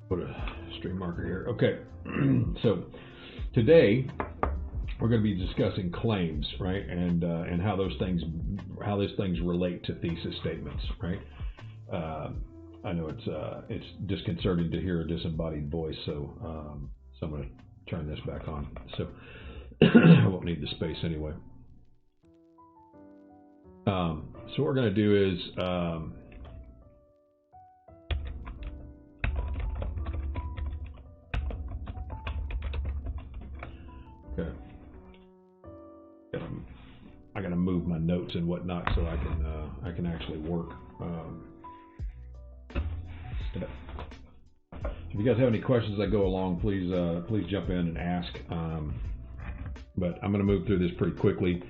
Put a stream marker here. Okay, so today we're going to be discussing claims, right, and how those things relate to thesis statements, right? I know it's disconcerting to hear a disembodied voice, so I'm going to turn this back on. So I won't need the space anyway. So what we're going to do is okay. I got to move my notes and whatnot so I can actually work. If you guys have any questions as I go along, please jump in and ask. But I'm going to move through this pretty quickly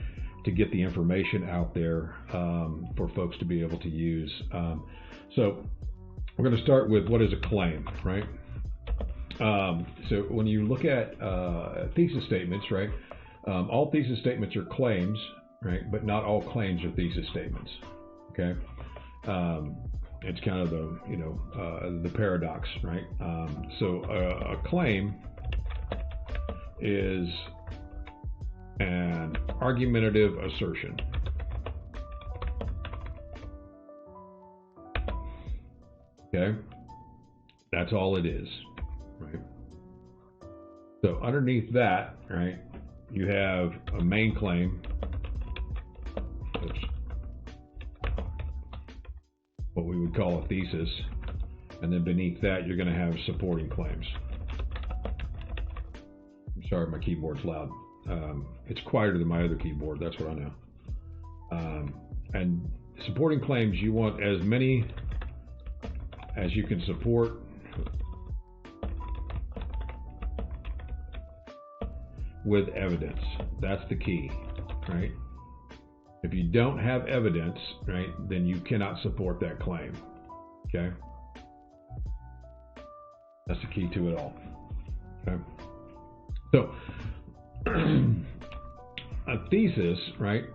to get the information out there for folks to be able to use. So we're going to start with what is a claim, right? So when you look at thesis statements, right? All thesis statements are claims, right? But not all claims are thesis statements. Okay. It's kind of the paradox, right? So a claim is an argumentative assertion. Okay, that's all it is, right? So underneath that, right, you have a main claim. Oops. What we would call a thesis, and then beneath that you're going to have supporting claims. I'm sorry, my keyboard's loud. It's quieter than my other keyboard, that's what I know. And supporting claims, you want as many as you can support with evidence. That's the key, right? If you don't have evidence, right, then you cannot support that claim, okay? That's the key to it all, okay? So, a thesis, right,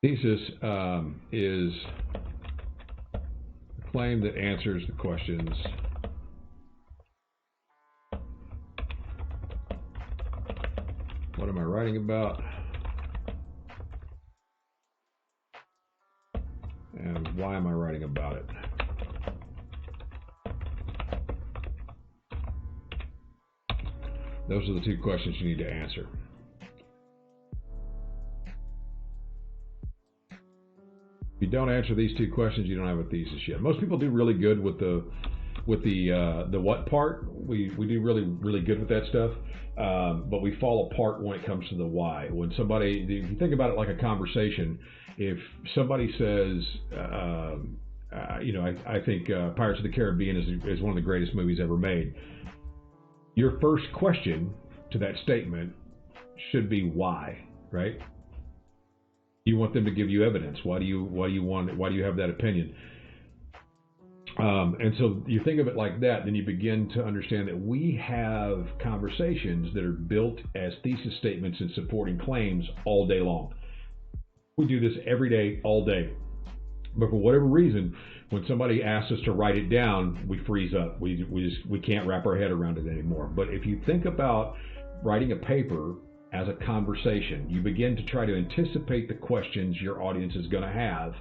thesis is a claim that answers the questions what am I writing about and why am I writing about it? Those are the two questions you need to answer. If you don't answer these two questions, you don't have a thesis yet. Most people do really good with the what part. We do really good with that stuff, but we fall apart when it comes to the why. When somebody, if you think about it like a conversation, if somebody says, I think Pirates of the Caribbean is one of the greatest movies ever made. Your first question to that statement should be why, right? You want them to give you evidence. Why do you have that opinion? And so you think of it like that, then you begin to understand that we have conversations that are built as thesis statements and supporting claims all day long. We do this every day, all day. But for whatever reason, when somebody asks us to write it down, we freeze up. We can't wrap our head around it anymore. But if you think about writing a paper as a conversation, you begin to try to anticipate the questions your audience is going to have.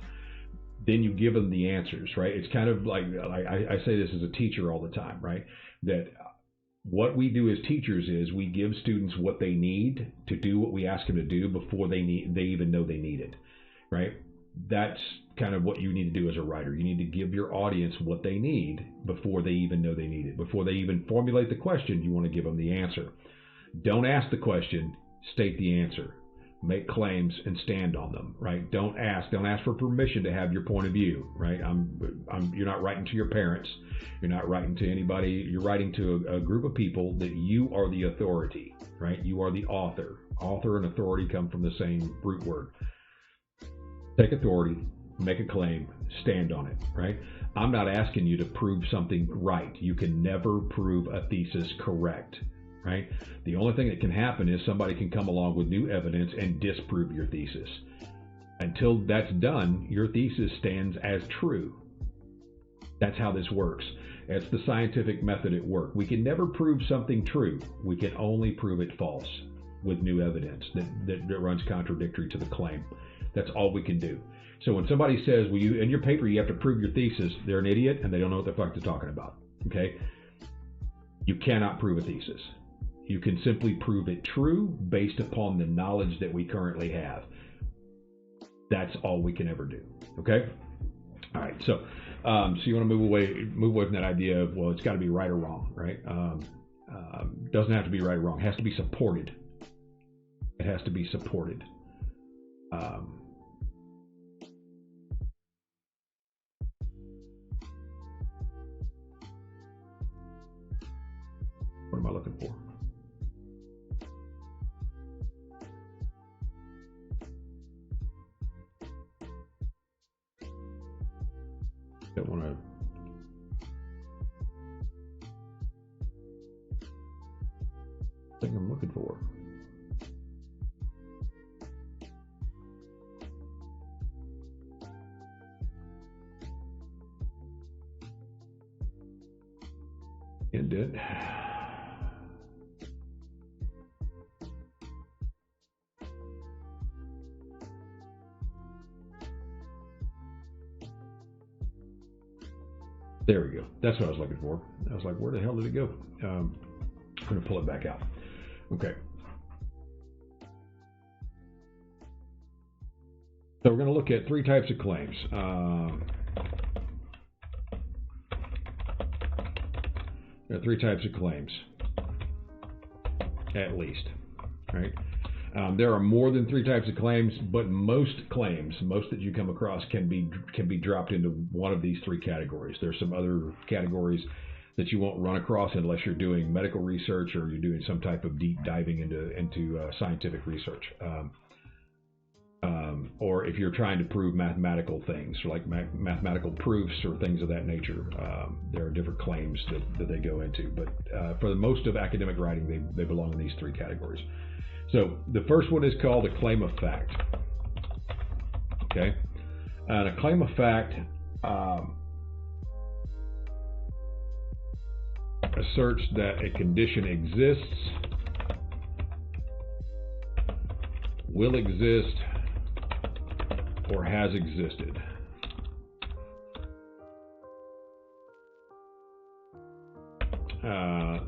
Then you give them the answers, right? It's kind of like I say this as a teacher all the time, right? That what we do as teachers is we give students what they need to do what we ask them to do before they even know they need it, right? That's kind of what you need to do as a writer. You need to give your audience what they need before they even know they need it. Before they even formulate the question, you want to give them the answer. Don't ask the question, state the answer. Make claims and stand on them, right? Don't ask for permission to have your point of view, right? You're not writing to your parents. You're not writing to anybody. You're writing to a group of people that you are the authority, right? You are the author. Author and authority come from the same root word. Take authority, make a claim, stand on it, right? I'm not asking you to prove something right. You can never prove a thesis correct. right? The only thing that can happen is somebody can come along with new evidence and disprove your thesis. Until that's done, your thesis stands as true. That's how this works. That's the scientific method at work. We can never prove something true. We can only prove it false with new evidence that runs contradictory to the claim. That's all we can do. So when somebody says, well, in your paper you have to prove your thesis, they're an idiot and they don't know what the fuck they're talking about. Okay? You cannot prove a thesis. You can simply prove it true based upon the knowledge that we currently have. That's all we can ever do. Okay? All right. So you want to move away from that idea of, well, it's got to be right or wrong, right? Doesn't have to be right or wrong. It has to be supported. It has to be supported. What am I looking for? Don't want to. Thing I'm looking for. End it. There we go. That's what I was looking for. I was like, where the hell did it go? I'm going to pull it back out. Okay. So we're going to look at three types of claims. There are three types of claims, at least, right? There are more than three types of claims, but most claims, most that you come across, can be dropped into one of these three categories. There's some other categories that you won't run across unless you're doing medical research or you're doing some type of deep diving into scientific research, or if you're trying to prove mathematical things, like mathematical proofs or things of that nature. There are different claims that they go into, but for the most of academic writing, they belong in these three categories. So the first one is called a claim of fact. Okay, and a claim of fact asserts that a condition exists, will exist, or has existed.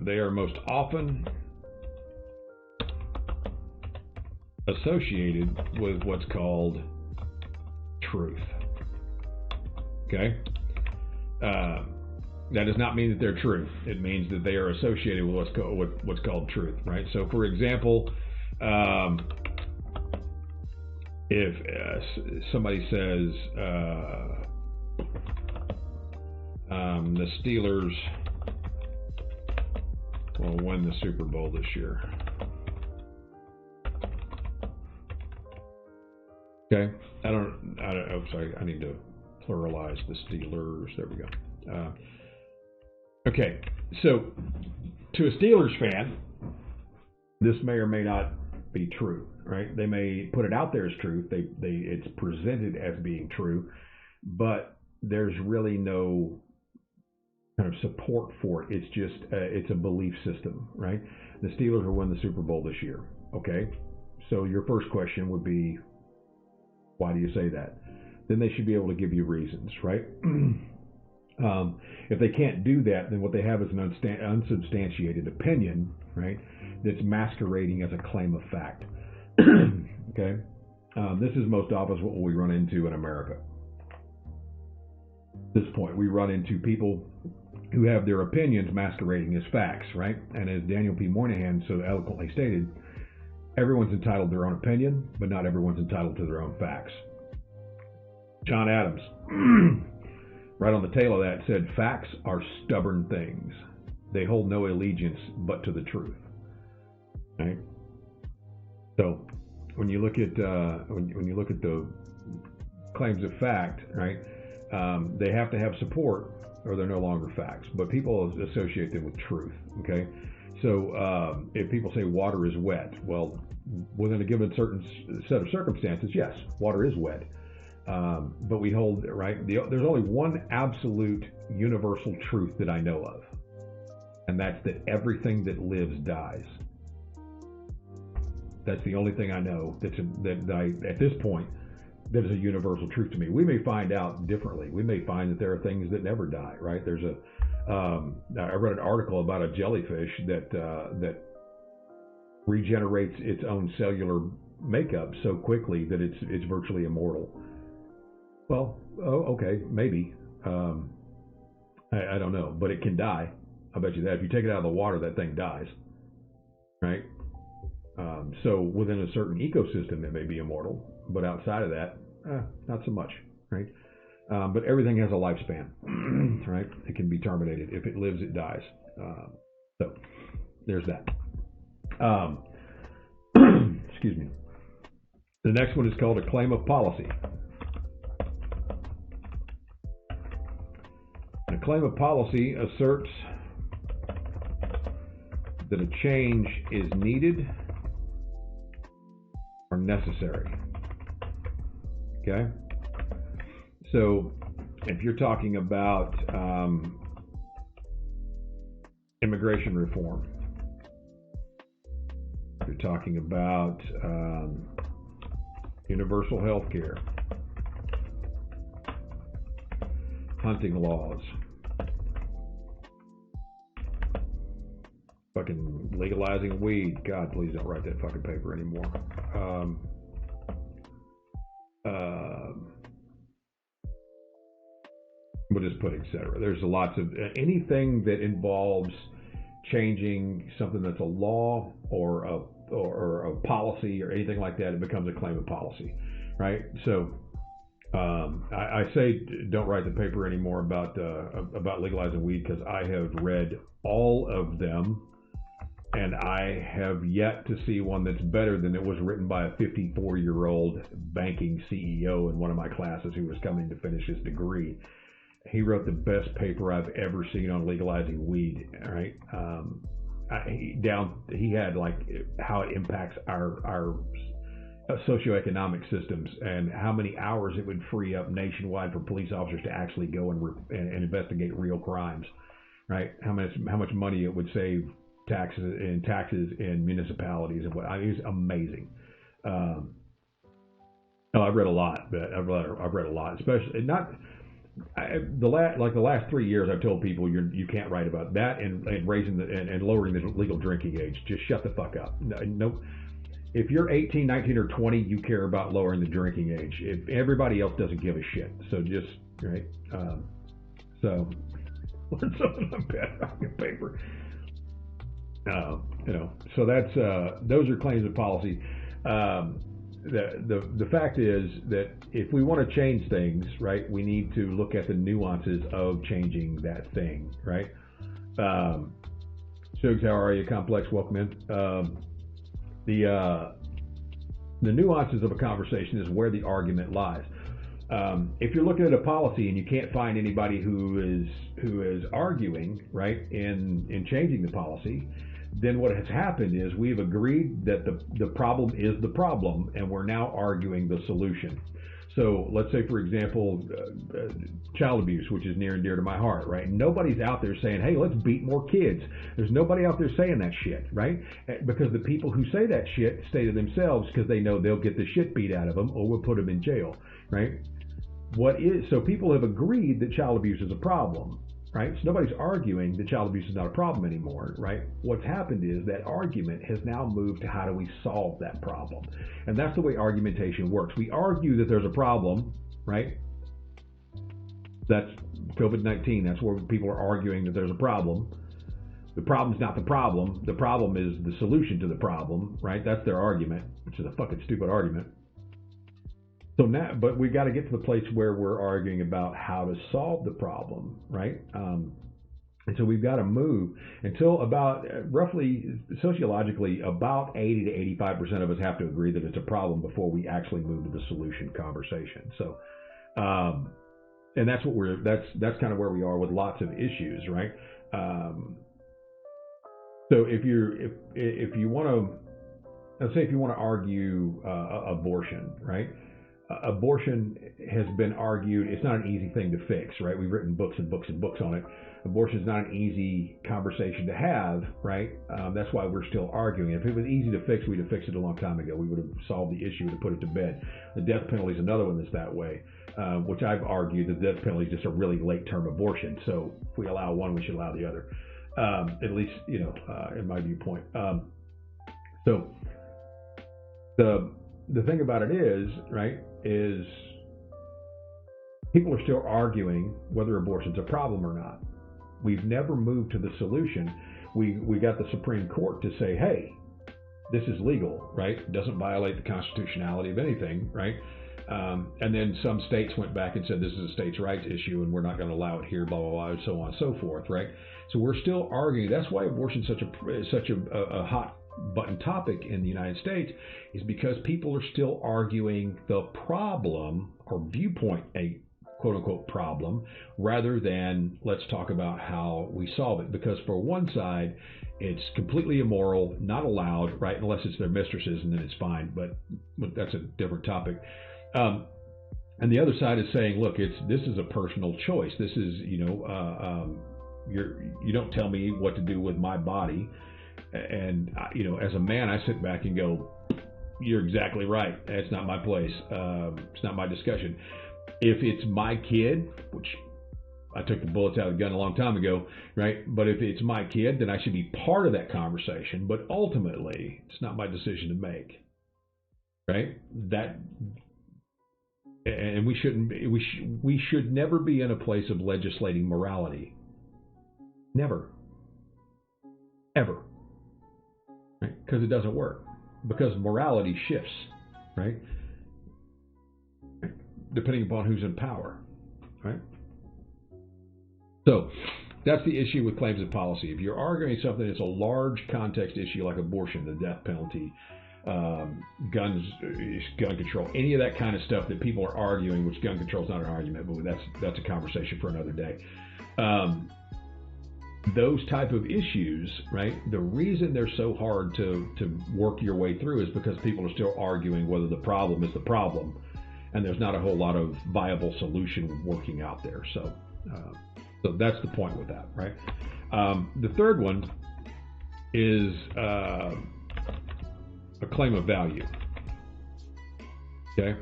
They are most often associated with what's called truth. Okay? That does not mean that they're true. It means that they are associated with what's called truth, right? So, for example, if somebody says the Steelers will win the Super Bowl this year. Okay, oh, sorry, I need to pluralize the Steelers. There we go. Okay, so to a Steelers fan, this may or may not be true, right? They may put it out there as truth. It's presented as being true, but there's really no kind of support for it. It's just it's a belief system, right? The Steelers will win the Super Bowl this year. Okay, so your first question would be, why do you say that? Then they should be able to give you reasons, right? If they can't do that, then what they have is an unsubstantiated opinion, right? That's masquerading as a claim of fact. Okay, this is most often what we run into in America. At this point, we run into people who have their opinions masquerading as facts, right? And as Daniel P. Moynihan so eloquently stated, everyone's entitled to their own opinion, but not everyone's entitled to their own facts. John Adams, right on the tail of that, said, facts are stubborn things. They hold no allegiance but to the truth. Right? So when you look at when you look at the claims of fact, right, they have to have support or they're no longer facts. But people associate them with truth. Okay, if people say water is wet, well, within a given certain set of circumstances, yes, water is wet. But we hold, right, there's only one absolute universal truth that I know of, and that's that everything that lives dies. That's the only thing I know that I, at this point, that is a universal truth to me. We may find out differently. We may find that there are things that never die, right? There's I read an article about a jellyfish that regenerates its own cellular makeup so quickly that it's virtually immortal. Well, okay, maybe. I don't know, but it can die. I bet you that. If you take it out of the water, that thing dies, right? So within a certain ecosystem, it may be immortal, but outside of that, not so much, right? But everything has a lifespan, right? It can be terminated. If it lives, it dies. So there's that. Excuse me. The next one is called a claim of policy. A claim of policy asserts that a change is needed or necessary. Okay? So if you're talking about immigration reform, if you're talking about universal health care, hunting laws, fucking legalizing weed. God, please don't write that fucking paper anymore. We'll just put etc. There's lots of anything that involves changing something that's a law or a policy or anything like that. It becomes a claim of policy, right? So I say don't write the paper anymore about legalizing weed, because I have read all of them, and I have yet to see one that's better than it was written by a 54-year-old banking CEO in one of my classes who was coming to finish his degree. He wrote the best paper I've ever seen on legalizing weed. Right? He had like how it impacts our socioeconomic systems and how many hours it would free up nationwide for police officers to actually go and investigate real crimes. Right? How much money it would save taxes in municipalities and what. It's amazing. I've read a lot, but I've read a lot, especially not. The last 3 years, I've told people you can't write about that and raising and lowering the legal drinking age. Just shut the fuck up. No, if you're 18, 19, or 20, you care about lowering the drinking age. If everybody else doesn't give a shit, so just right. So learn something on bad fucking paper. So that's those are claims of policy. The fact is that if we want to change things, right, we need to look at the nuances of changing that thing, right? Shugs, how are you? Complex, welcome in. The nuances of a conversation is where the argument lies. If you're looking at a policy and you can't find anybody who is arguing, right, in changing the policy, then what has happened is we've agreed that the problem is the problem, and we're now arguing the solution. So let's say, for example, child abuse, which is near and dear to my heart, right? Nobody's out there saying, hey, let's beat more kids. There's nobody out there saying that shit, right? Because the people who say that shit stay to themselves because they know they'll get the shit beat out of them or we'll put them in jail, right? So people have agreed that child abuse is a problem. Right? So nobody's arguing that child abuse is not a problem anymore, right? What's happened is that argument has now moved to how do we solve that problem? And that's the way argumentation works. We argue that there's a problem, right? That's COVID-19. That's where people are arguing that there's a problem. The problem's not the problem. The problem is the solution to the problem, right? That's their argument, which is a fucking stupid argument. So now, but we got to get to the place where we're arguing about how to solve the problem, right? And so we've got to move until about roughly sociologically about 80 to 85% of us have to agree that it's a problem before we actually move to the solution conversation. So, and that's what that's kind of where we are with lots of issues, right? So if you want to, let's say if you want to argue abortion, right? Abortion has been argued. It's not an easy thing to fix, right? We've written books and books and books on it. Abortion is not an easy conversation to have, right? That's why we're still arguing. If it was easy to fix, we'd have fixed it a long time ago. We would have solved the issue and put it to bed. The death penalty is another one that's that way, which I've argued the death penalty is just a really late-term abortion. So if we allow one, we should allow the other. At least, in my viewpoint. So the thing about it is, right, is people are still arguing whether abortion's a problem or not. We've never moved to the solution. We got the Supreme Court to say, hey, this is legal, right? It doesn't violate the constitutionality of anything, right? And then some states went back and said this is a states' rights issue and we're not going to allow it here, blah, blah, blah, and so on and so forth, right? So we're still arguing. That's why abortion is such a hot button topic in the United States, is because people are still arguing the problem or viewpoint a quote unquote problem rather than let's talk about how we solve it. Because for one side, it's completely immoral, not allowed, right? Unless it's their mistresses, and then it's fine. But that's a different topic. And the other side is saying, look, this is a personal choice. This is, you don't tell me what to do with my body. And, as a man, I sit back and go, you're exactly right. It's not my place. It's not my discussion. If it's my kid, which I took the bullets out of the gun a long time ago, right? But if it's my kid, then I should be part of that conversation. But ultimately, it's not my decision to make, right? And we shouldn't be, we should never be in a place of legislating morality. Never. Ever. Right? Because it doesn't work. Because morality shifts, right? Depending upon who's in power, right? So that's the issue with claims of policy. If you're arguing something that's a large context issue like abortion, the death penalty, gun control, any of that kind of stuff that people are arguing, which gun control is not an argument, but that's a conversation for another day. Those type of issues, right? The reason they're so hard to work your way through is because people are still arguing whether the problem is the problem, and there's not a whole lot of viable solution working out there. So that's the point with that, right? The third one is a claim of value. Okay,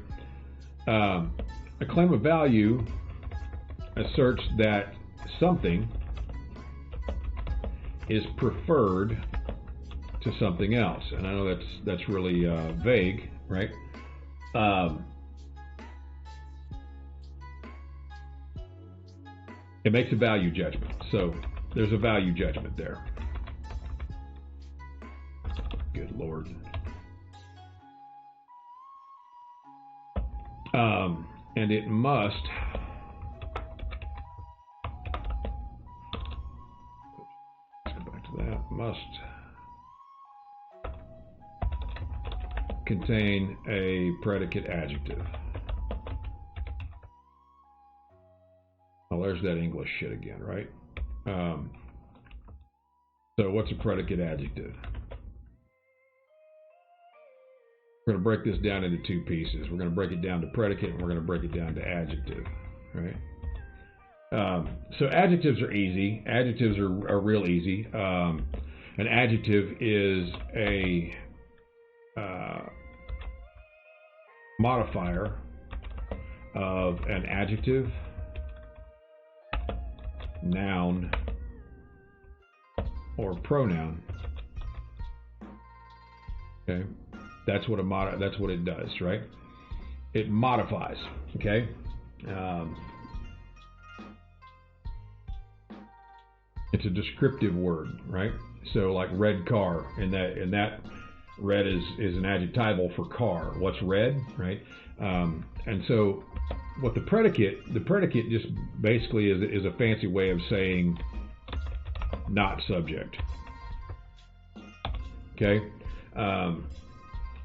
a claim of value asserts that something is preferred to something else, and I know that's really vague, right? It makes a value judgment, so there's a value judgment there. Good Lord. And it must contain a predicate adjective. Well, there's that English shit again, right? So what's a predicate adjective? We're going to break this down into two pieces. We're going to break it down to predicate, and we're going to break it down to adjective, right? So adjectives are easy. Adjectives are real easy. An adjective is a modifier of an adjective, noun, or pronoun. Okay, that's what it does, right? It modifies. Okay. It's a descriptive word, right? So like red car, and that red is an adjectival for car. What's red, right? And so what the predicate just basically is a fancy way of saying not subject. Okay.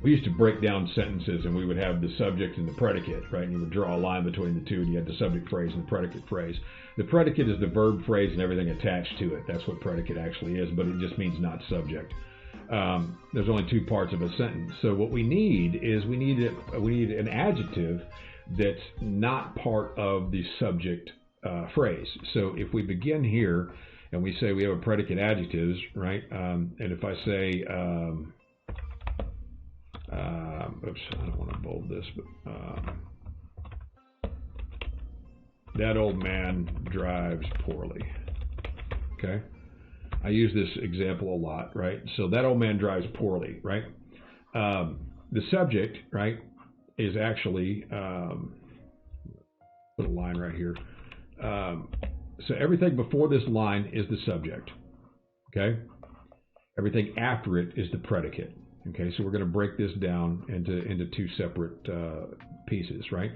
we used to break down sentences, and we would have the subject and the predicate, right? And you would draw a line between the two, and you had the subject phrase and the predicate phrase. The predicate is the verb phrase and everything attached to it. That's what predicate actually is, but it just means not subject. There's only two parts of a sentence. So what we need is we need an adjective that's not part of the subject phrase. So if we begin here and we say we have a predicate adjectives, right? And if I say, oops, I don't want to bold this, but that old man drives poorly. Okay, I use this example a lot, right? So that old man drives poorly, right? The subject, right, is actually put a line right here. So everything before this line is the subject. Okay, everything after it is the predicate. Okay, so we're going to break this down into two separate pieces, right?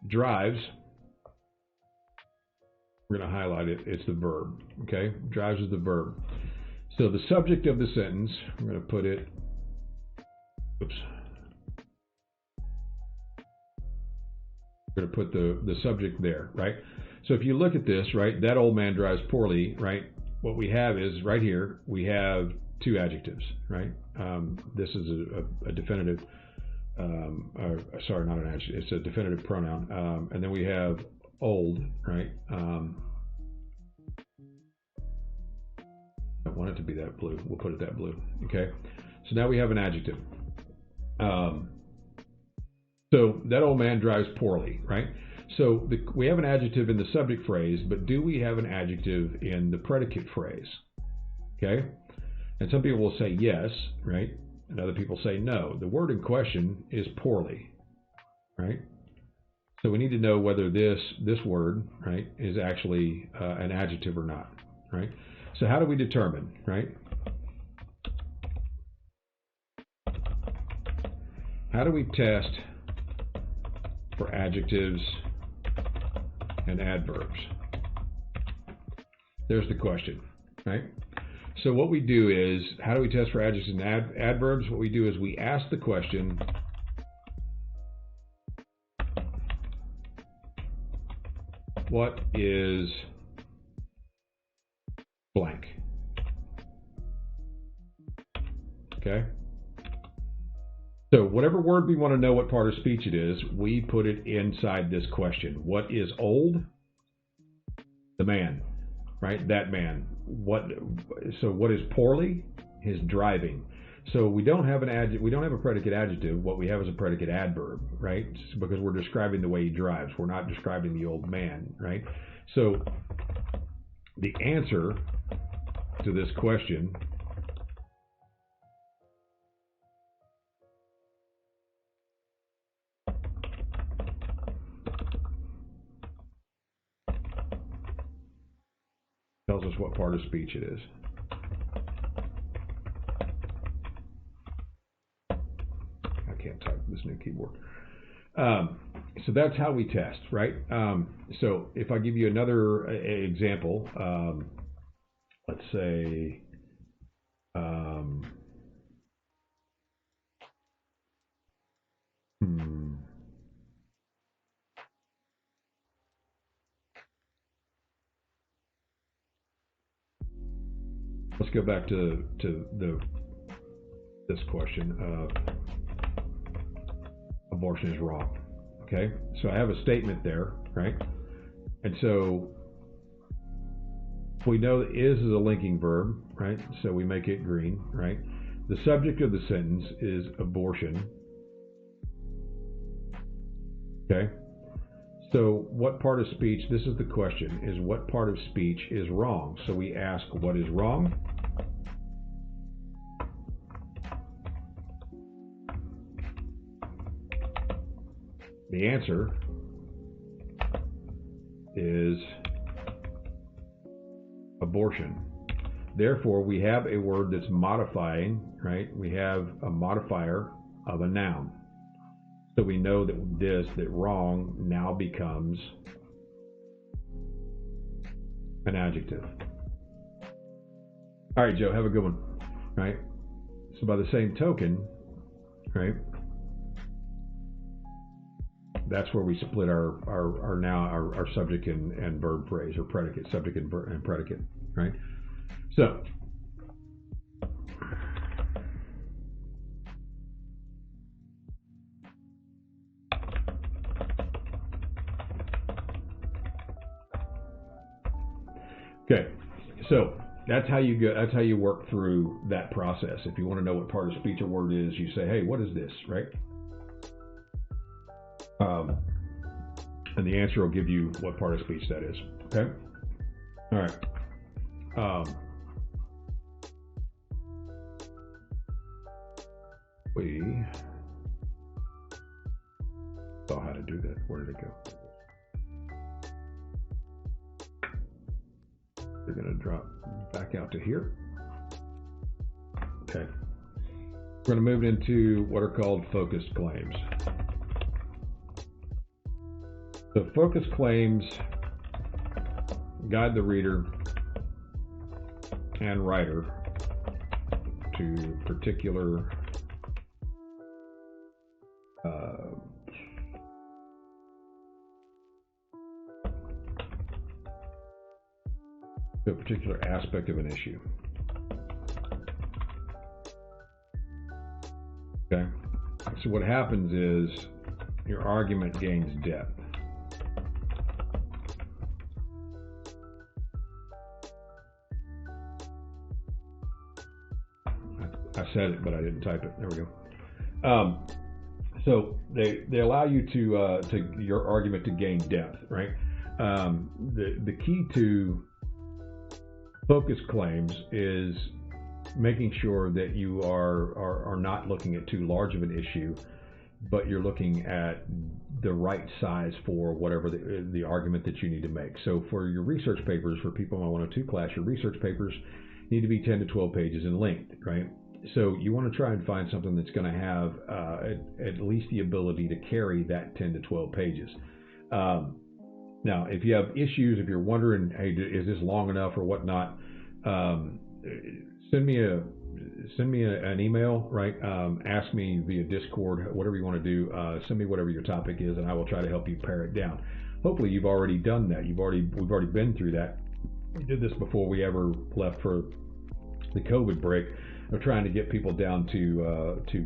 Drives, we're going to highlight it. It's the verb. Okay, drives is the verb. So the subject of the sentence, I'm going to put it. Oops. We're going to put the subject there, right? So if you look at this, right, that old man drives poorly, right? What we have is right here, we have two adjectives, right? This is a definitive, sorry, not an adjective, it's a definitive pronoun. And then we have old, right? I don't want it to be that blue. We'll put it that blue, okay? So now we have an adjective. So that old man drives poorly, right? So we have an adjective in the subject phrase, but do we have an adjective in the predicate phrase? Okay? And some people will say yes, right? And other people say no. The word in question is poorly, right? So we need to know whether this word, right, is actually an adjective or not, right? So how do we determine, right? How do we test for adjectives and adverbs? There's the question, right? So what we do is, how do we test for adjectives and adverbs? What we do is we ask the question, what is blank? Okay? So whatever word we want to know what part of speech it is, we put it inside this question. What is old? The man, right? That man. So what is poorly? His driving. So we don't have we don't have a predicate adjective. What we have is a predicate adverb, right? Because we're describing the way he drives. We're not describing the old man, right? So the answer to this question tells us what part of speech it is. I can't type with this new keyboard. So that's how we test, right? So if I give you another example, let's say, let's go back to this question of abortion is wrong. Okay, so I have a statement there, right? And so we know that is a linking verb, right? So we make it green, right? The subject of the sentence is abortion. Okay, so what part of speech, this is the question, is what part of speech is wrong? So we ask, what is wrong? The answer is abortion. Therefore, we have a word that's modifying, right? We have a modifier of a noun. So we know that wrong now becomes an adjective. All right, Joe, have a good one, right? So by the same token, right? That's where we split our subject and verb phrase, or predicate, subject and predicate, right? So okay, so that's how you go. That's how you work through that process. If you want to know what part of speech a word is, you say, "Hey, what is this?" Right? And the answer will give you what part of speech that is. Okay. All right. We saw how to do that. Where did it go? They're going to drop back out to here. Okay. We're going to move into what are called focused claims. So focused claims guide the reader and writer to particular aspect of an issue. Okay. So what happens is your argument gains depth. I said it, but I didn't type it. There we go. So they allow you to your argument to gain depth, right? The key to focus claims is making sure that you are not looking at too large of an issue, but you're looking at the right size for whatever the argument that you need to make. So for your research papers, for people in my 102 class, your research papers need to be 10 to 12 pages in length, right? So you want to try and find something that's going to have at least the ability to carry that 10 to 12 pages. Now, if you have issues, if you're wondering, hey, is this long enough or whatnot, send me an email, right? Ask me via Discord, whatever you want to do. Send me whatever your topic is, and I will try to help you pare it down. Hopefully, you've already done that. We've already been through that. We did this before we ever left for the COVID break, of trying to get people down to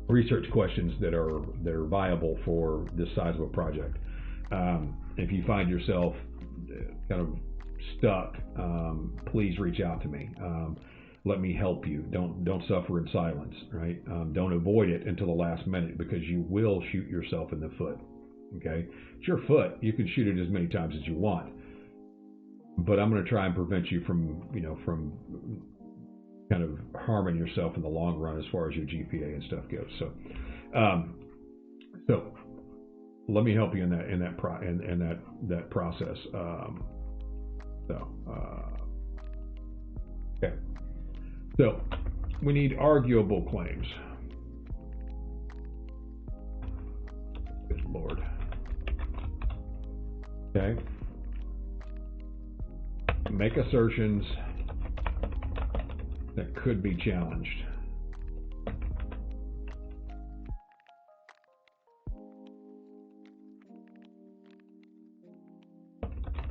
research questions that are viable for this size of a project. If you find yourself kind of stuck, please reach out to me. Let me help you. Don't suffer in silence, right? Don't avoid it until the last minute, because you will shoot yourself in the foot. Okay, it's your foot. You can shoot it as many times as you want, but I'm going to try and prevent you from kind of harming yourself in the long run as far as your GPA and stuff goes. So let me help you in that process. Okay. So we need arguable claims. Good Lord. Okay. Make assertions that could be challenged.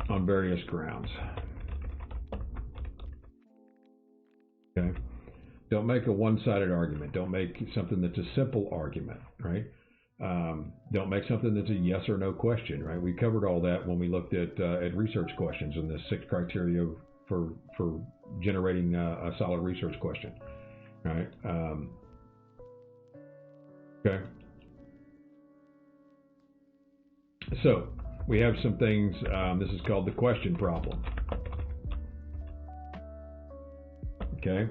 On various grounds. Okay. Don't make a one-sided argument. Don't make something that's a simple argument, right? Don't make something that's a yes or no question, right? We covered all that when we looked at research questions and the 6 criteria for generating a solid research question, right? Okay. So we have some things. This is called the question problem. Okay.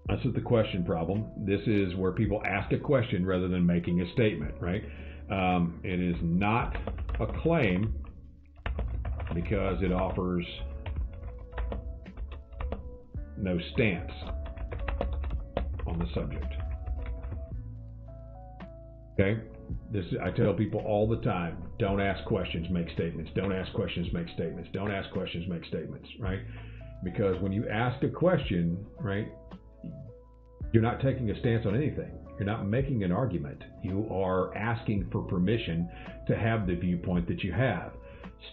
That's the question problem. This is where people ask a question rather than making a statement, right? It is not a claim because it offers no stance on the subject. Okay? I tell people all the time, don't ask questions, make statements. Don't ask questions, make statements. Don't ask questions, make statements, right? Because when you ask a question, right, You're not taking a stance on anything. You're not making an argument. You are asking for permission to have the viewpoint that you have.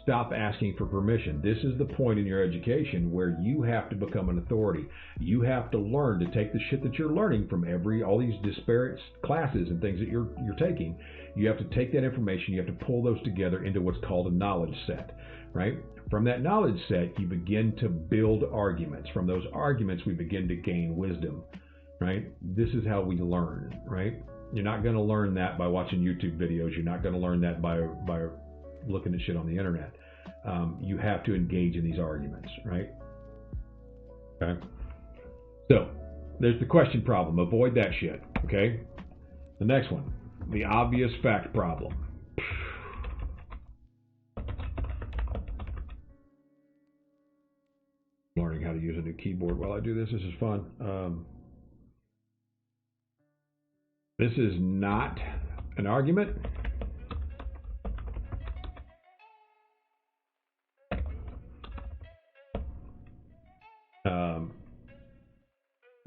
Stop asking for permission. This is the point in your education where you have to become an authority. You have to learn to take the shit that you're learning from all these disparate classes and things that you're taking. You have to take that information, you have to pull those together into what's called a knowledge set, right? From that knowledge set, you begin to build arguments. From those arguments, we begin to gain wisdom, right? This is how we learn, right? You're not going to learn that by watching YouTube videos. You're not going to learn that by looking at shit on the internet. You have to engage in these arguments, right? Okay. So there's the question problem. Avoid that shit. Okay. The next one, the obvious fact problem. Learning how to use a new keyboard while I do this. This is fun. This is not an argument.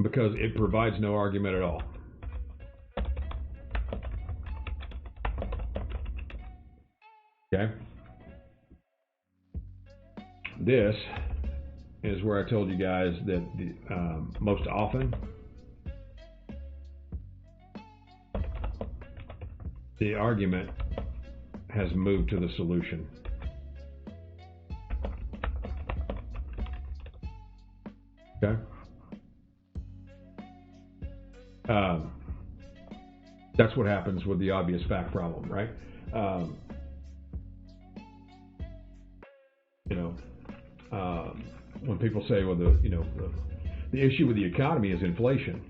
Because it provides no argument at all. Okay? This is where I told you guys that most often the argument has moved to the solution. Okay? That's what happens with the obvious fact problem, right? When people say, well, the issue with the economy is inflation.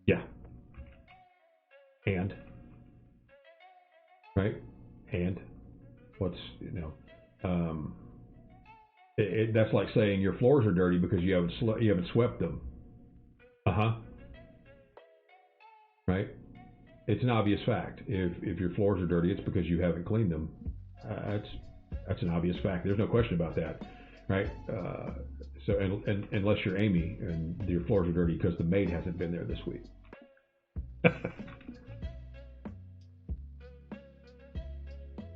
Yeah. And? Right? And? What's, that's like saying your floors are dirty because you haven't swept them. Right? It's an obvious fact. If your floors are dirty, it's because you haven't cleaned them. That's an obvious fact. There's no question about that, right? So unless you're Amy and your floors are dirty because the maid hasn't been there this week.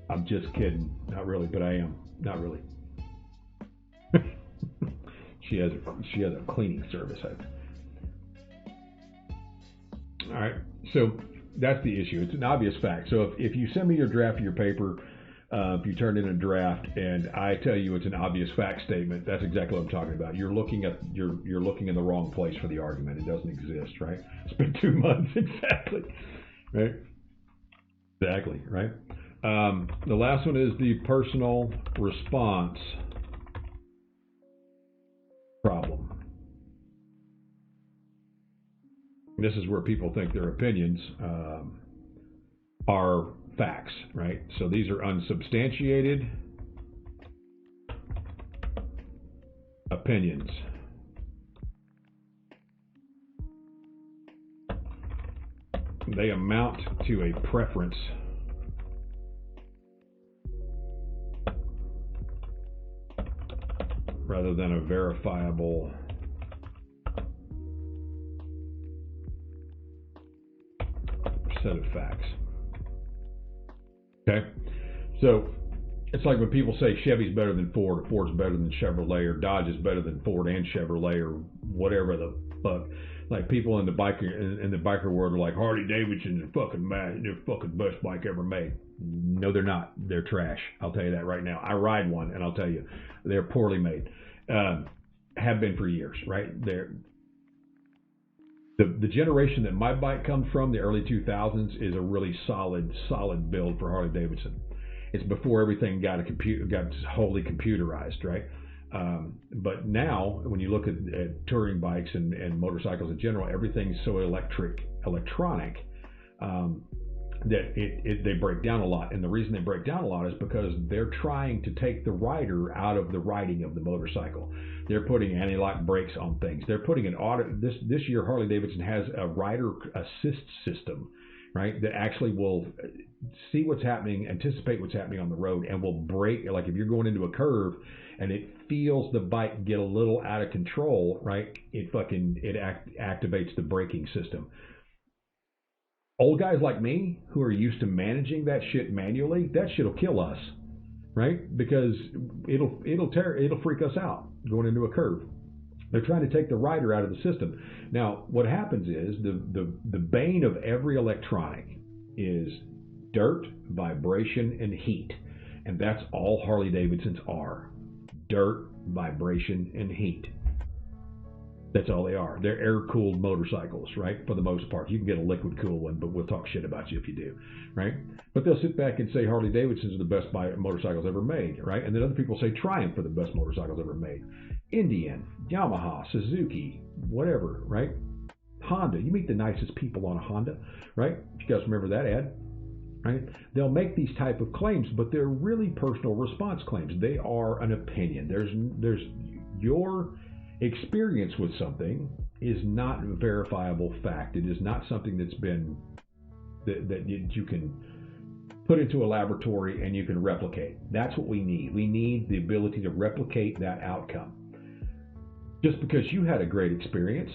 I'm just kidding. Not really, but I am. Not really. She has a cleaning service. All right. So that's the issue. It's an obvious fact. So if you send me your draft of your paper, if you turn in a draft and I tell you it's an obvious fact statement, that's exactly what I'm talking about. You're looking in the wrong place for the argument. It doesn't exist, right? It's been 2 months. Exactly. Right? Exactly, right? The last one is the personal response problem. This is where people think their opinions are facts, right? So these are unsubstantiated opinions. They amount to a preference rather than a verifiable set of facts. Okay, so it's like when people say Chevy's better than Ford, or Ford's better than Chevrolet, or Dodge is better than Ford and Chevrolet, or whatever the fuck. Like people in the biker world are like, Harley Davidson's a fucking they're fucking best bike ever made. No, they're not. They're trash. I'll tell you that right now. I ride one, and I'll tell you, they're poorly made. Have been for years, right? The generation that my bike comes from, the early 2000s, is a really solid build for Harley Davidson. It's before everything got wholly computerized, right? But now, when you look at touring bikes and motorcycles in general, everything's so electronic that they break down a lot. And the reason they break down a lot is because they're trying to take the rider out of the riding of the motorcycle. They're putting anti-lock brakes on things. They're putting an auto. This year, Harley Davidson has a rider assist system right? That actually will see what's happening, anticipate what's happening on the road, and will brake. Like if you're going into a curve and it feels the bike get a little out of control, right? It activates the braking system. Old guys like me who are used to managing that shit manually, that shit'll kill us, right? Because it'll freak us out going into a curve. They're trying to take the rider out of the system. Now, what happens is the bane of every electronic is dirt, vibration, and heat. And that's all Harley Davidsons are. Dirt, vibration, and heat. That's all they are. They're air-cooled motorcycles, right? For the most part. You can get a liquid-cooled one, but we'll talk shit about you if you do, right? But they'll sit back and say Harley Davidsons are the best motorcycles ever made, right? And then other people say Triumph are the best motorcycles ever made. Indian, Yamaha, Suzuki, whatever, right? Honda. You meet the nicest people on a Honda, right? If you guys remember that ad, right? They'll make these type of claims, but they're really personal response claims. They are an opinion. There's your experience with something is not a verifiable fact. It is not something that's been that you can put into a laboratory and you can replicate. That's what we need. We need the ability to replicate that outcome. Just because you had a great experience,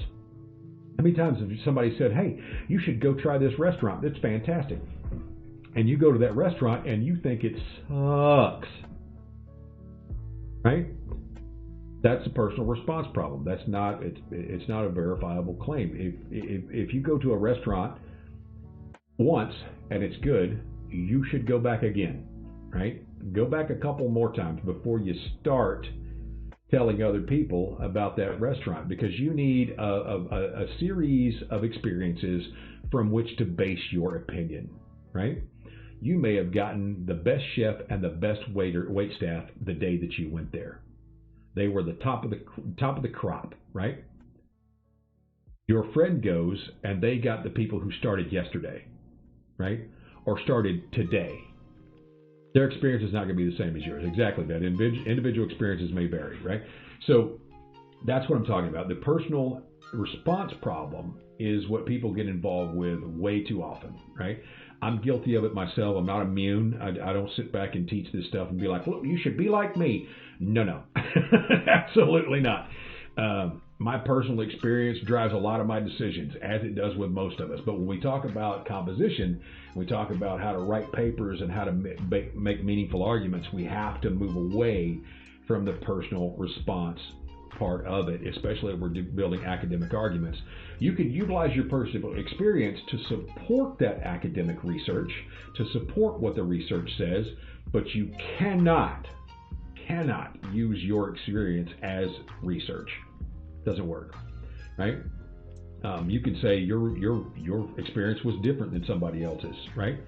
how many times have somebody said, hey, you should go try this restaurant, it's fantastic, and you go to that restaurant and you think it sucks, right? That's a personal response problem. That's not it's not a verifiable claim. If you go to a restaurant once and it's good, you should go back again, right? Go back a couple more times before you start telling other people about that restaurant, because you need a series of experiences from which to base your opinion, right? You may have gotten the best chef and the best wait staff the day that you went there. They were the top of the crop, right? Your friend goes and they got the people who started yesterday, right? Or started today. Their experience is not going to be the same as yours. Exactly. That individual experiences may vary, right? So that's what I'm talking about. The personal response problem is what people get involved with way too often, right? I'm guilty of it myself. I'm not immune. I don't sit back and teach this stuff and be like, look, you should be like me. No, absolutely not. My personal experience drives a lot of my decisions, as it does with most of us. But when we talk about composition, we talk about how to write papers and how to make meaningful arguments, we have to move away from the personal response part of it, especially if we're building academic arguments. You can utilize your personal experience to support that academic research, to support what the research says, but you cannot use your experience as research. Doesn't work, right? You can say your experience was different than somebody else's, right?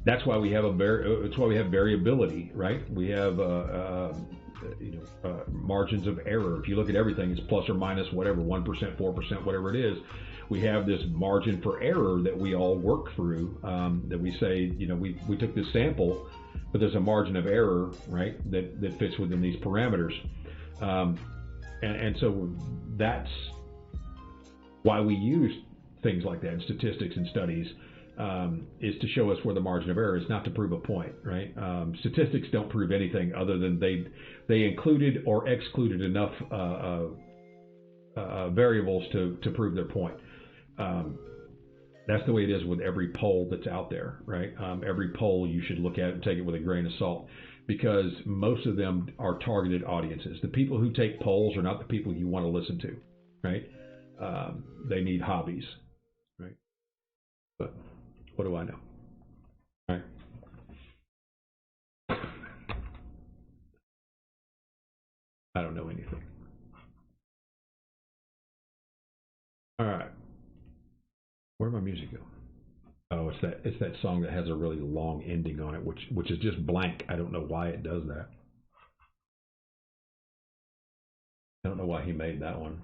That's why we have variability, right? We have margins of error. If you look at everything, it's plus or minus whatever, 1%, 4%, whatever it is. We have this margin for error that we all work through. That we say, we took this sample, but there's a margin of error, right? That fits within these parameters. And so that's why we use things like that in statistics and studies, is to show us where the margin of error is, not to prove a point, right? Statistics don't prove anything other than they included or excluded enough variables to prove their point. That's the way it is with every poll that's out there, right? Every poll you should look at and take it with a grain of salt, because most of them are targeted audiences. The people who take polls are not the people you want to listen to, right? They need hobbies, right? But what do I know, right? I don't know anything. All right, where'd my music go? Oh, it's that song that has a really long ending on it, which is just blank. I don't know why it does that. I don't know why he made that one.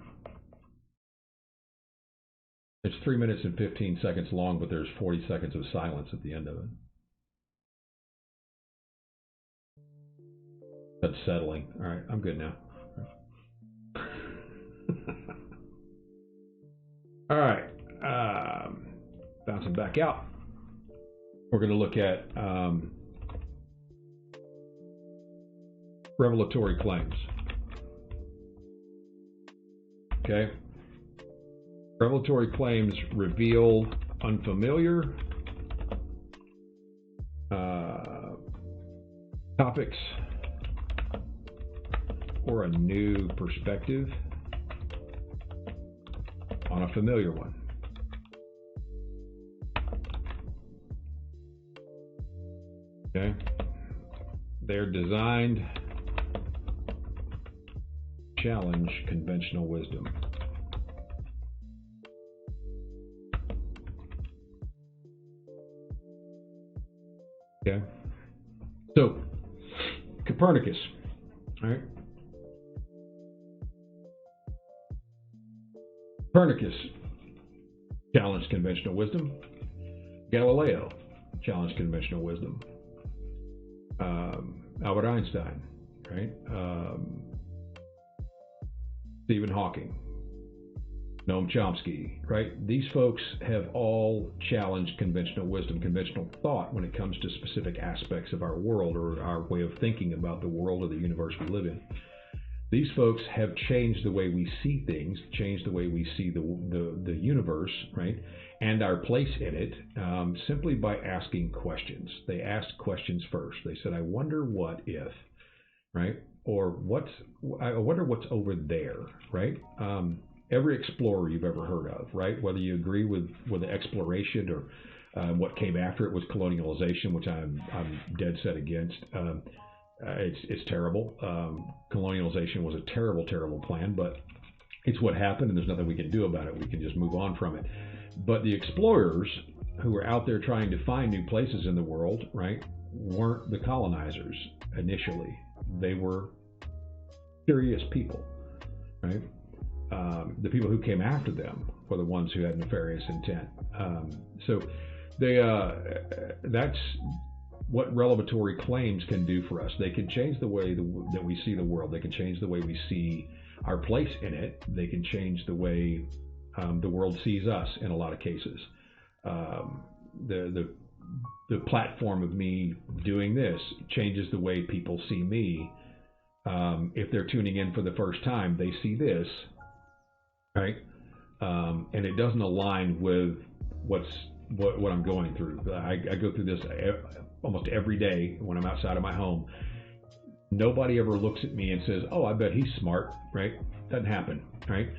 It's 3 minutes and 15 seconds long, but there's 40 seconds of silence at the end of it. That's settling. All right, I'm good now. All right. bouncing back out. We're going to look at revelatory claims. Okay. Revelatory claims reveal unfamiliar topics or a new perspective on a familiar one. Okay. They're designed to challenge conventional wisdom. Okay. So, Copernicus, all right? Copernicus challenged conventional wisdom. Galileo challenged conventional wisdom. Albert Einstein, right? Stephen Hawking, Noam Chomsky, right? These folks have all challenged conventional wisdom, conventional thought when it comes to specific aspects of our world or our way of thinking about the world or the universe we live in. These folks have changed the way we see things, changed the way we see the universe, right, and our place in it, simply by asking questions. They asked questions first. They said, "I wonder what if," right, or I wonder what's over there, right? Every explorer you've ever heard of, right? Whether you agree with the exploration or what came after it was colonialization, which I'm dead set against. It's terrible. Colonialization was a terrible, terrible plan, but it's what happened, and there's nothing we can do about it. We can just move on from it. But the explorers who were out there trying to find new places in the world, right, weren't the colonizers initially. They were curious people, right? The people who came after them were the ones who had nefarious intent. So that's what revelatory claims can do for us. They can change the way that we see the world. They can change the way we see our place in it. They can change the way the world sees us in a lot of cases. The platform of me doing this changes the way people see me. If they're tuning in for the first time, they see this, right? And it doesn't align with what I'm going through. I go through this almost every day when I'm outside of my home. Nobody ever looks at me and says, "Oh, I bet he's smart," right? Doesn't happen, right?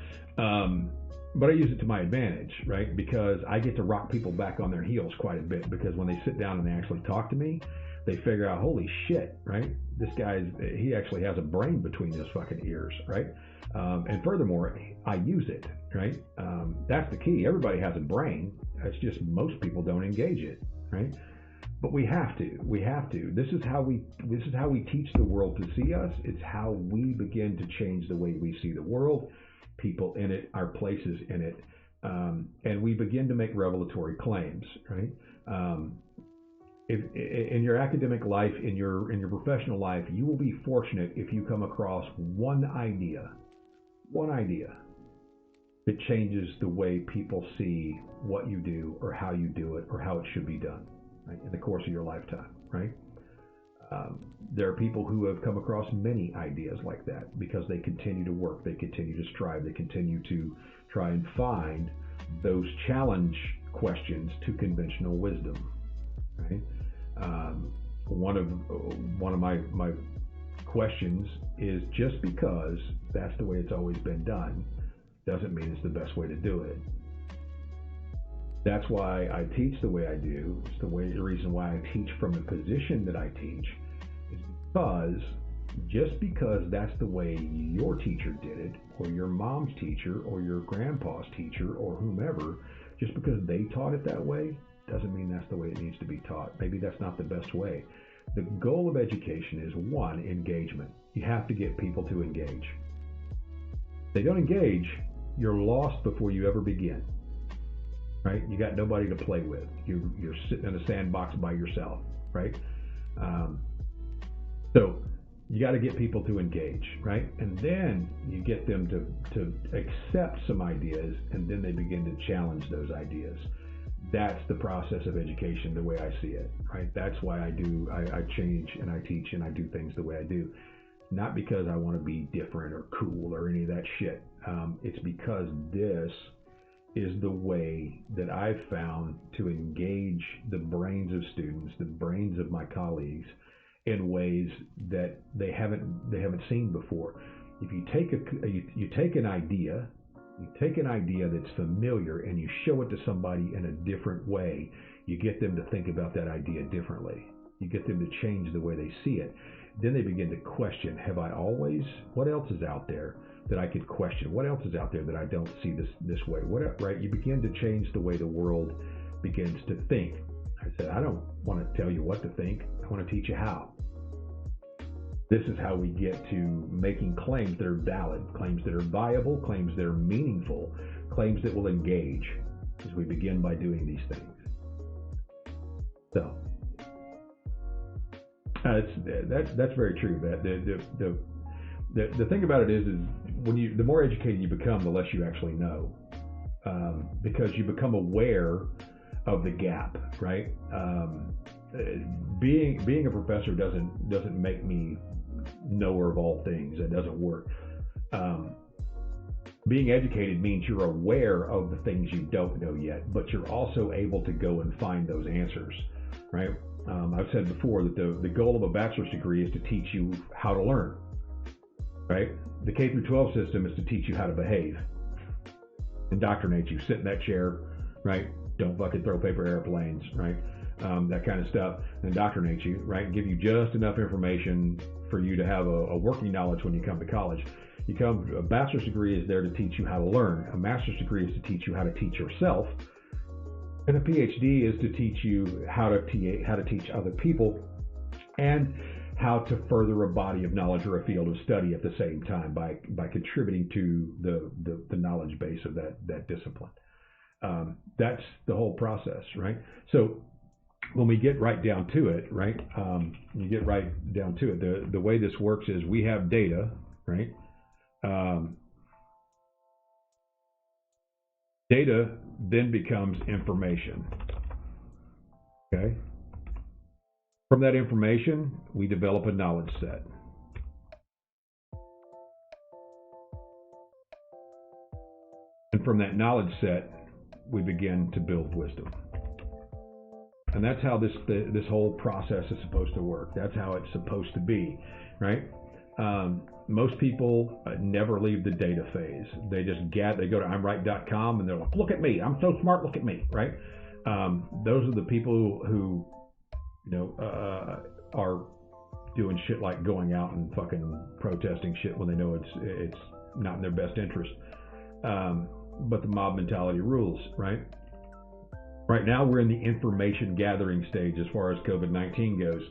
But I use it to my advantage, right? Because I get to rock people back on their heels quite a bit, because when they sit down and they actually talk to me, they figure out, holy shit, right? This he actually has a brain between his fucking ears, right? And furthermore, I use it, right? That's the key. Everybody has a brain. It's just most people don't engage it, right? But we have to. This is how we teach the world to see us. It's how we begin to change the way we see the world, people in it, our places in it, and we begin to make revelatory claims, right? If in your academic life, in your professional life, you will be fortunate if you come across one idea that changes the way people see what you do or how you do it or how it should be done, right, in the course of your lifetime, right? There are people who have come across many ideas like that because they continue to work, they continue to strive, they continue to try and find those challenge questions to conventional wisdom, right? One of my questions is, just because that's the way it's always been done doesn't mean it's the best way to do it. That's why I teach the way I do. It's the reason why I teach from the position that I teach, is because just because that's the way your teacher did it, or your mom's teacher, or your grandpa's teacher, or whomever, just because they taught it that way, doesn't mean that's the way it needs to be taught. Maybe that's not the best way. The goal of education is, one, engagement. You have to get people to engage. If they don't engage, you're lost before you ever begin. Right? You got nobody to play with. You're sitting in a sandbox by yourself, right? So you got to get people to engage, right? And then you get them to accept some ideas, and then they begin to challenge those ideas. That's the process of education, the way I see it, right? That's why I change and I teach and I do things the way I do. Not because I want to be different or cool or any of that shit. It's because this is the way that I've found to engage the brains of students, the brains of my colleagues, in ways that they haven't seen before. If you take an idea that's familiar and you show it to somebody in a different way, you get them to think about that idea differently. You get them to change the way they see it. Then they begin to question, have I always, what else is out there that I could question? What else is out there that I don't see this way? Right? You begin to change the way the world begins to think. I said, I don't want to tell you what to think. I want to teach you how. This is how we get to making claims that are valid, claims that are viable, claims that are meaningful, claims that will engage, as we begin by doing these things. So that's very true. The thing about it is when the more educated you become, the less you actually know, because you become aware of the gap, right? Being a professor doesn't make me knower of all things. It doesn't work. Being educated means you're aware of the things you don't know yet, but you're also able to go and find those answers, right? I've said before that the goal of a bachelor's degree is to teach you how to learn, right? The K through 12 system is to teach you how to behave, indoctrinate you, sit in that chair, right? Don't fucking throw paper airplanes, right? That kind of stuff, indoctrinate you, right? Give you just enough information for you to have a working knowledge when you come to college. A bachelor's degree is there to teach you how to learn. A master's degree is to teach you how to teach yourself. And a PhD is to teach you how to teach other people and how to further a body of knowledge or a field of study at the same time by contributing to the knowledge base of that discipline. That's the whole process, right? So when we get right down to it, right? You get right down to it. The way this works is we have data, right? Data then becomes information. Okay? From that information, we develop a knowledge set. And from that knowledge set, we begin to build wisdom. And that's how this whole process is supposed to work. That's how it's supposed to be, right? Most people never leave the data phase. They just they go to imright.com and they're like, look at me, I'm so smart, look at me, right? Those are the people who are doing shit like going out and fucking protesting shit when they know it's not in their best interest. But the mob mentality rules, right? Right now we're in the information gathering stage as far as COVID-19 goes.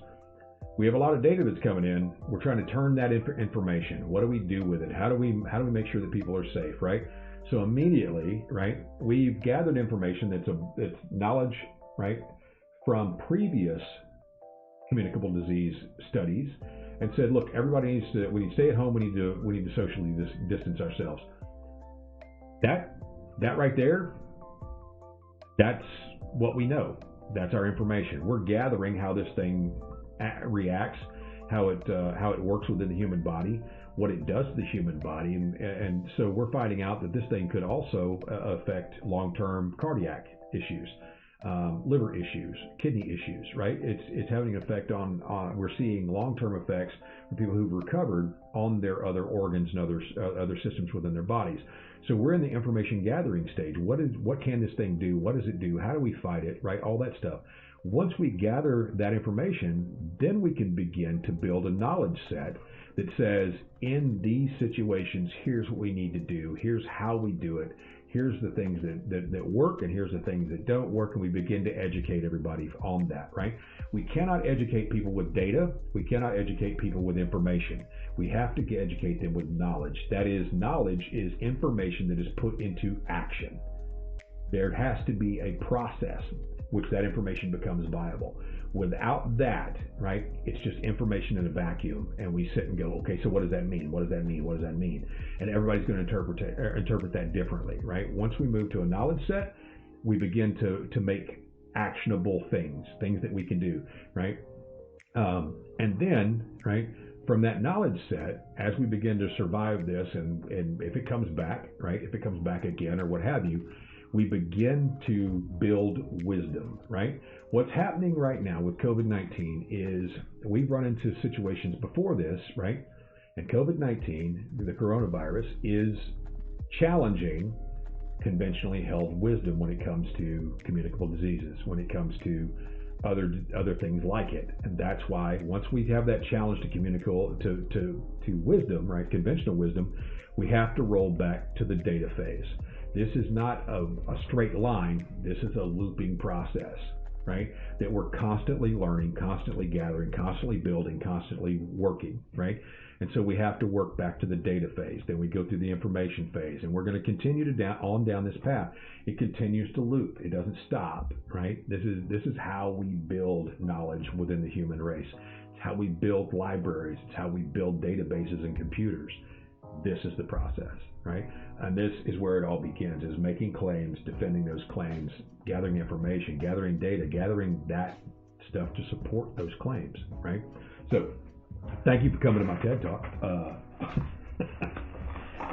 We have a lot of data that's coming in. We're trying to turn that information. What do we do with it? How do we make sure that people are safe, right? So immediately, right, we've gathered information that's knowledge, right, from previous communicable disease studies, and said, look, we need to stay at home. We need to socially distance ourselves. That right there, that's what we know. That's our information. We're gathering how this thing reacts, how it works within the human body, what it does to the human body, and so we're finding out that this thing could also affect long-term cardiac issues, liver issues, kidney issues, right? It's having an effect on we're seeing long-term effects for people who've recovered on their other organs and other systems within their bodies. So we're in the information gathering stage. What can this thing do? What does it do? How do we fight it? Right? All that stuff. Once we gather that information, then we can begin to build a knowledge set that says, in these situations, here's what we need to do. Here's how we do it. Here's the things that work, and here's the things that don't work, and we begin to educate everybody on that, right? We cannot educate people with data. We cannot educate people with information. We have to educate them with knowledge. That is, knowledge is information that is put into action. There has to be a process which that information becomes viable. Without that, right, it's just information in a vacuum, and we sit and go, okay, so what does that mean? What does that mean? What does that mean? And everybody's going to interpret that differently, right? Once we move to a knowledge set, we begin to make actionable things that we can do, right? And then, right, from that knowledge set, as we begin to survive this, and if it comes back, right, if it comes back again or what have you, we begin to build wisdom, right? What's happening right now with COVID-19 is we've run into situations before this, right? And COVID-19, the coronavirus, is challenging conventionally held wisdom when it comes to communicable diseases, when it comes to other things like it. And that's why once we have that challenge to communicable to wisdom, right, conventional wisdom, we have to roll back to the data phase. This is not a straight line. This is a looping process, right? That we're constantly learning, constantly gathering, constantly building, constantly working, right? And so we have to work back to the data phase. Then we go through the information phase, and we're going to continue to down this path. It continues to loop. It doesn't stop, right? This is how we build knowledge within the human race. It's how we build libraries. It's how we build databases and computers. This is the process, right? And this is where it all begins, is making claims, defending those claims, gathering information, gathering data, gathering that stuff to support those claims, right? So thank you for coming to my TED Talk,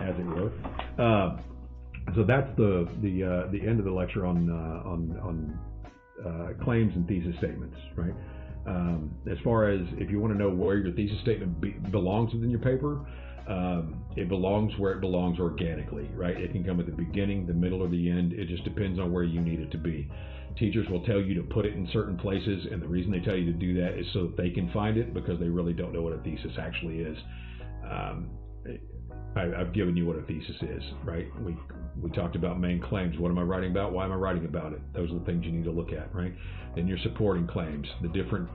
as it were. So that's the end of the lecture on claims and thesis statements, right? As far as if you want to know where your thesis statement belongs within your paper, it belongs where it belongs organically, right? It can come at the beginning, the middle, or the end. It just depends on where you need it to be. Teachers will tell you to put it in certain places, and the reason they tell you to do that is so that they can find it, because they really don't know what a thesis actually is. I've given you what a thesis is, right? We talked about main claims. What am I writing about? Why am I writing about it? Those are the things you need to look at, right? Then your supporting claims, the different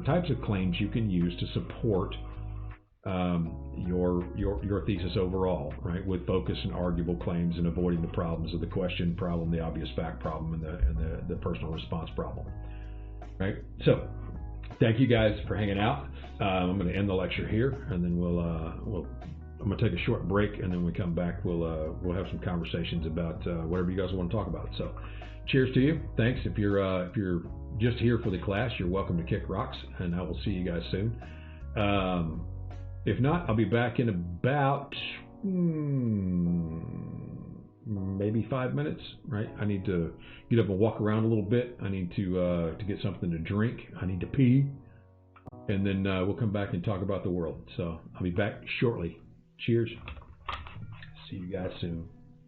types of claims you can use to support your thesis overall, right? With focus and arguable claims, and avoiding the problems of the question problem, the obvious fact problem, and the personal response problem, right? So thank you guys for hanging out. I'm going to end the lecture here, and then I'm going to take a short break, and then when we come back, we'll have some conversations about whatever you guys want to talk about. So cheers to you. Thanks. If you're just here for the class, you're welcome to kick rocks, and I will see you guys soon. If not, I'll be back in about maybe 5 minutes, right? I need to get up and walk around a little bit. I need to get something to drink. I need to pee. And then we'll come back and talk about the world. So I'll be back shortly. Cheers. See you guys soon.